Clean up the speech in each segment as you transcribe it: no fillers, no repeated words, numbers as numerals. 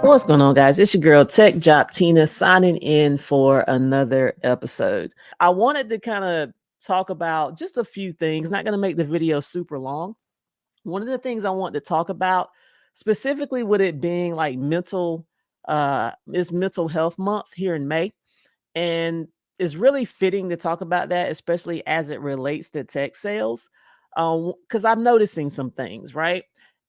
What's going on, guys? It's your girl Tech Job Tina signing in for another episode. I wanted to kind of talk about just a few things, not going to make the video super long. One of the things I want to talk about, specifically with it being like is mental health month here in May. And it's really fitting to talk about that, especially as it relates to tech sales. Because I'm noticing some things, right?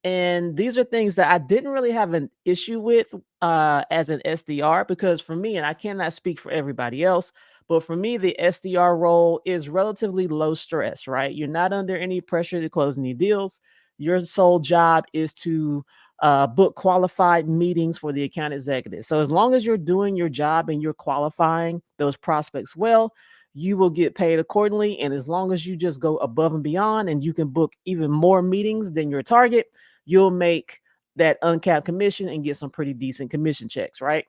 And these are things that I didn't really have an issue with as an SDR, because for me, and I cannot speak for everybody else, but for me, the SDR role is relatively low stress, right? You're not under any pressure to close any deals. Your sole job is to book qualified meetings for the account executive. So as long as you're doing your job and you're qualifying those prospects well, you will get paid accordingly. And as long as you just go above and beyond and you can book even more meetings than your target, you'll make that uncapped commission and get some pretty decent commission checks, right?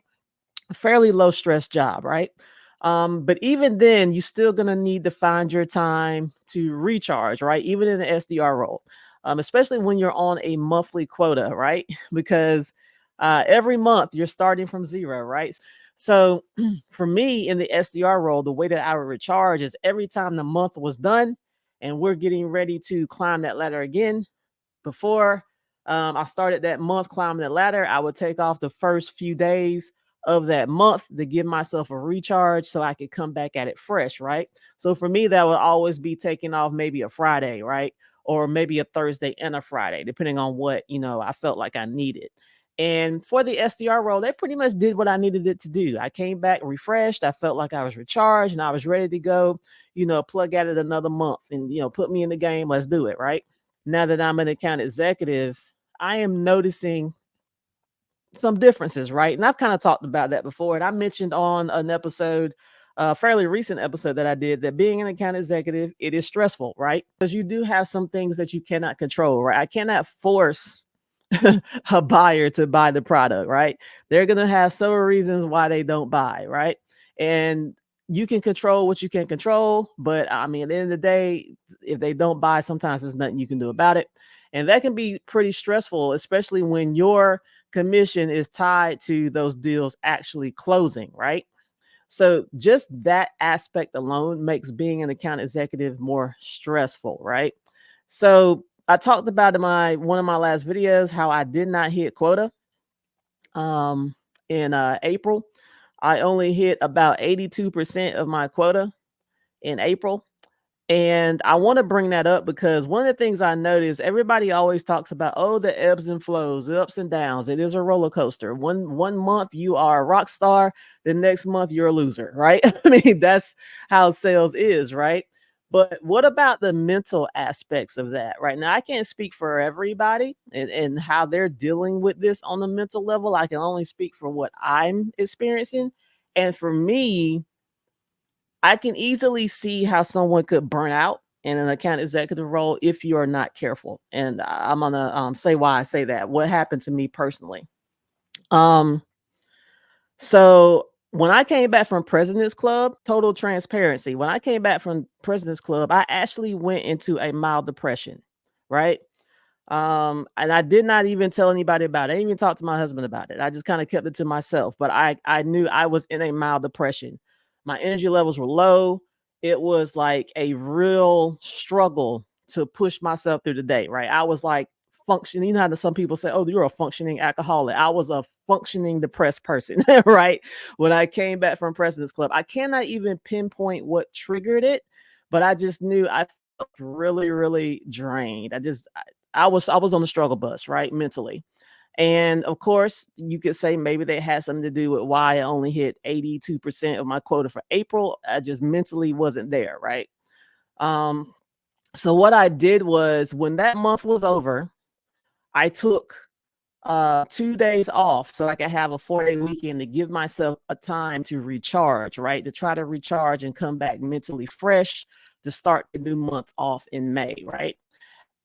A fairly low stress job, right? But even then, you're still gonna need to find your time to recharge, right? Even in the SDR role, especially when you're on a monthly quota, right? Because every month you're starting from zero, right? So for me in the SDR role, the way that I would recharge is every time the month was done and we're getting ready to climb that ladder again. Before I started that month climbing the ladder, I would take off the first few days of that month to give myself a recharge so I could come back at it fresh, right? So for me, that would always be taking off maybe a Friday, right? Or maybe a Thursday and a Friday, depending on what, I felt like I needed. And for the SDR role, they pretty much did what I needed it to do. I came back refreshed. I felt like I was recharged and I was ready to go, plug at it another month and, put me in the game. Let's do it, right? Now that I'm an account executive, I am noticing some differences, right? And I've kind of talked about that before. And I mentioned on an episode, a fairly recent episode that I did, that being an account executive, it is stressful, right? Because you do have some things that you cannot control, right? I cannot force a buyer to buy the product, right? They're going to have several reasons why they don't buy, right? And you can control what you can control, but I mean, at the end of the day, if they don't buy, sometimes there's nothing you can do about it. And that can be pretty stressful, especially when your commission is tied to those deals actually closing, right? So just that aspect alone makes being an account executive more stressful, right? So I talked about in one of my last videos how I did not hit quota in April. I only hit about 82% of my quota in April. And I want to bring that up because one of the things I noticed, everybody always talks about, oh, the ebbs and flows, the ups and downs. It is a roller coaster. One month you are a rock star, the next month you're a loser, right? I mean, that's how sales is, right? But what about the mental aspects of that? Right now, I can't speak for everybody and how they're dealing with this on the mental level. I can only speak for what I'm experiencing. And for me, I can easily see how someone could burn out in an account executive role if you are not careful. And I'm gonna say why I say that. What happened to me personally? So when I came back from President's Club, total transparency. When I came back from President's Club, I actually went into a mild depression, right? And I did not even tell anybody about it. I didn't even talk to my husband about it. I just kind of kept it to myself. But I knew I was in a mild depression. My energy levels were low. It was like a real struggle to push myself through the day, right? I was like functioning. You know how some people say, oh, you're a functioning alcoholic. I was a functioning depressed person, right? When I came back from President's Club, I cannot even pinpoint what triggered it, but I just knew I felt really, really drained. I was on the struggle bus, right? Mentally. And of course, you could say maybe they had something to do with why I only hit 82% of my quota for April. I just mentally wasn't there, right? So what I did was when that month was over, I took 2 days off so I could have a 4-day weekend to give myself a time to recharge, right? To try to recharge and come back mentally fresh to start the new month off in May, right?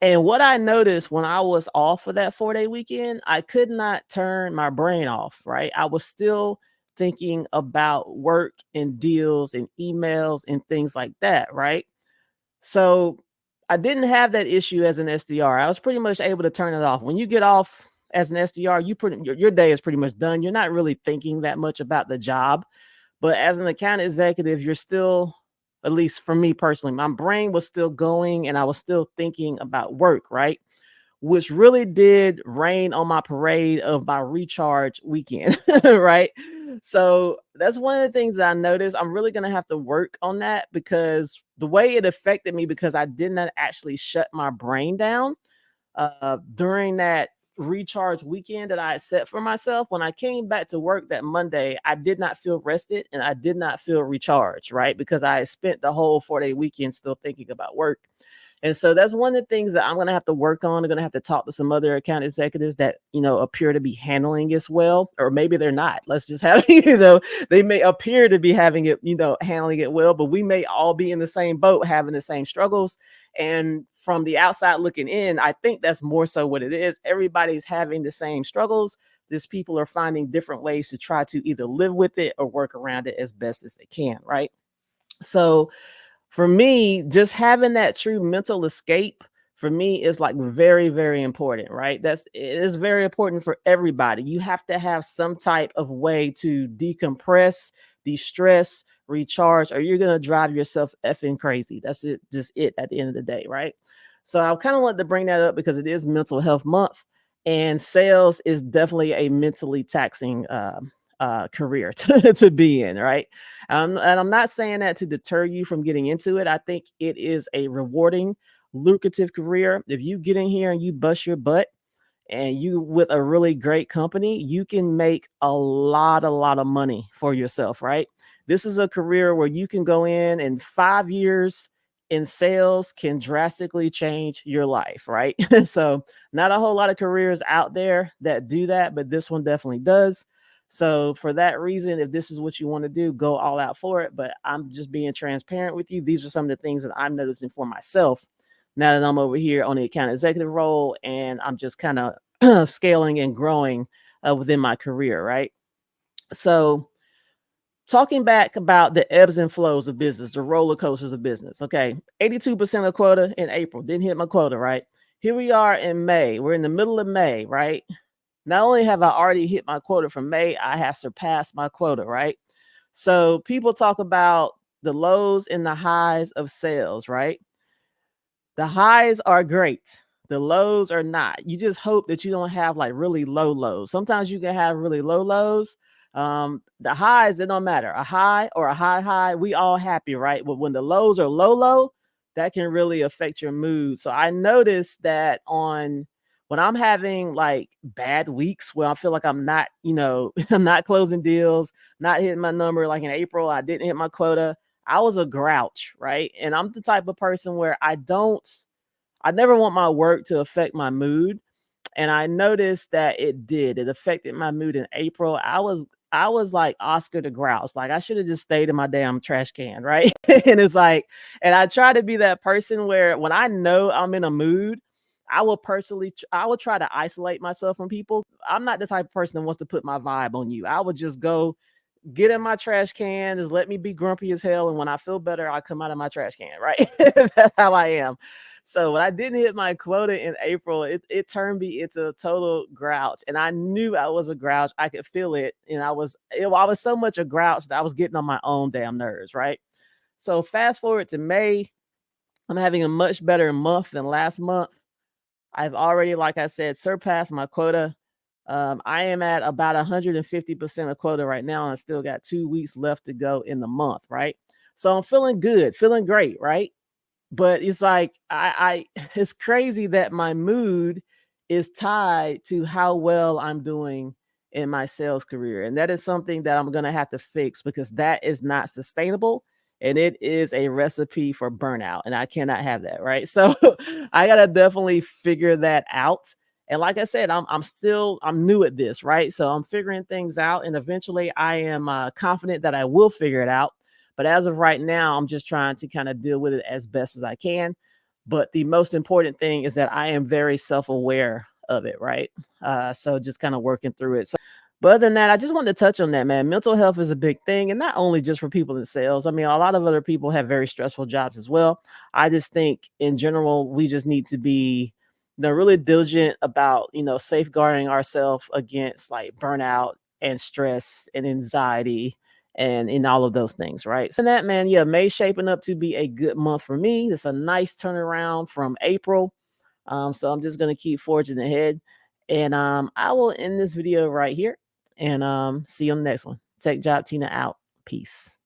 And what I noticed when I was off for that 4-day weekend, I could not turn my brain off, right? I was still thinking about work and deals and emails and things like that, right? So I didn't have that issue as an SDR. I was pretty much able to turn it off. When you get off as an SDR, your day is pretty much done. You're not really thinking that much about the job. But as an account executive, you're still, at least for me personally, my brain was still going and I was still thinking about work, right? Which really did rain on my parade of my recharge weekend, right? So that's one of the things that I noticed. I'm really going to have to work on that because the way it affected me, because I did not actually shut my brain down during that recharge weekend that I had set for myself. When I came back to work that Monday, I did not feel rested and I did not feel recharged, right? Because I had spent the whole 4-day weekend still thinking about work. And so that's one of the things that I'm going to have to work on. I'm going to have to talk to some other account executives that, appear to be handling it well, or maybe they're not. Let's just have, they may appear to be having it, handling it well, but we may all be in the same boat, having the same struggles. And from the outside looking in, I think that's more so what it is. Everybody's having the same struggles. These people are finding different ways to try to either live with it or work around it as best as they can, right? So for me, just having that true mental escape for me is like very, very important, right? It is very important for everybody. You have to have some type of way to decompress, de-stress, recharge, or you're gonna drive yourself effing crazy. That's it, just it at the end of the day, right? So I kind of want to bring that up because it is Mental Health Month, and sales is definitely a mentally taxing career to be in, right? And I'm not saying that to deter you from getting into it. I think it is a rewarding, lucrative career. If you get in here and you bust your butt and you with a really great company, you can make a lot of money for yourself, right? This is a career where you can go in and 5 years in sales can drastically change your life, right? So not a whole lot of careers out there that do that, but this one definitely does. So for that reason, if this is what you want to do, go all out for it. But I'm just being transparent with you. These are some of the things that I'm noticing for myself now that I'm over here on the account executive role and I'm just kind of scaling and growing within my career, right? So talking back about the ebbs and flows of business, the roller coasters of business. Okay, 82% of quota in April, didn't hit my quota, right? Here we are in May. We're in the middle of May, right? Not only have I already hit my quota from May, I have surpassed my quota, right? So people talk about the lows and the highs of sales, right? The highs are great. The lows are not. You just hope that you don't have like really low lows. Sometimes you can have really low lows. The highs, it don't matter. A high or a high, we all happy, right? But when the lows are low, that can really affect your mood. So I noticed that when I'm having like bad weeks where I feel like I'm not, I'm not closing deals, not hitting my number. Like in April, I didn't hit my quota. I was a grouch, right? And I'm the type of person where I never want my work to affect my mood. And I noticed that it did. It affected my mood in April. I was like Oscar the Grouch. Like I should have just stayed in my damn trash can, right? And it's like, and I try to be that person where when I know I'm in a mood, I will try to isolate myself from people. I'm not the type of person that wants to put my vibe on you. I would just go get in my trash can, just let me be grumpy as hell. And when I feel better, I come out of my trash can, right? That's how I am. So when I didn't hit my quota in April, it turned me into a total grouch. And I knew I was a grouch. I could feel it. And I was so much a grouch that I was getting on my own damn nerves, right? So fast forward to May, I'm having a much better month than last month. I've already, like I said, surpassed my quota. I am at about 150% of quota right now, and I still got 2 weeks left to go in the month, right? So I'm feeling good, feeling great, right? But it's like I it's crazy that my mood is tied to how well I'm doing in my sales career. And that is something that I'm gonna have to fix because that is not sustainable and it is a recipe for burnout. And I cannot have that, right? So I gotta definitely figure that out. And like I said, I'm new at this, right? So I'm figuring things out, and eventually I am confident that I will figure it out. But as of right now, I'm just trying to kind of deal with it as best as I can. But the most important thing is that I am very self-aware of it, right? So just kind of working through it. So, but other than that, I just wanted to touch on that, man. Mental health is a big thing, and not only just for people in sales. I mean, a lot of other people have very stressful jobs as well. I just think in general, we just need to be They're really diligent about, safeguarding ourselves against like burnout and stress and anxiety and in all of those things, right? So that, man, yeah, May shaping up to be a good month for me. It's a nice turnaround from April. So I'm just gonna keep forging ahead. And I will end this video right here and see you on the next one. Tech Job Tina out. Peace.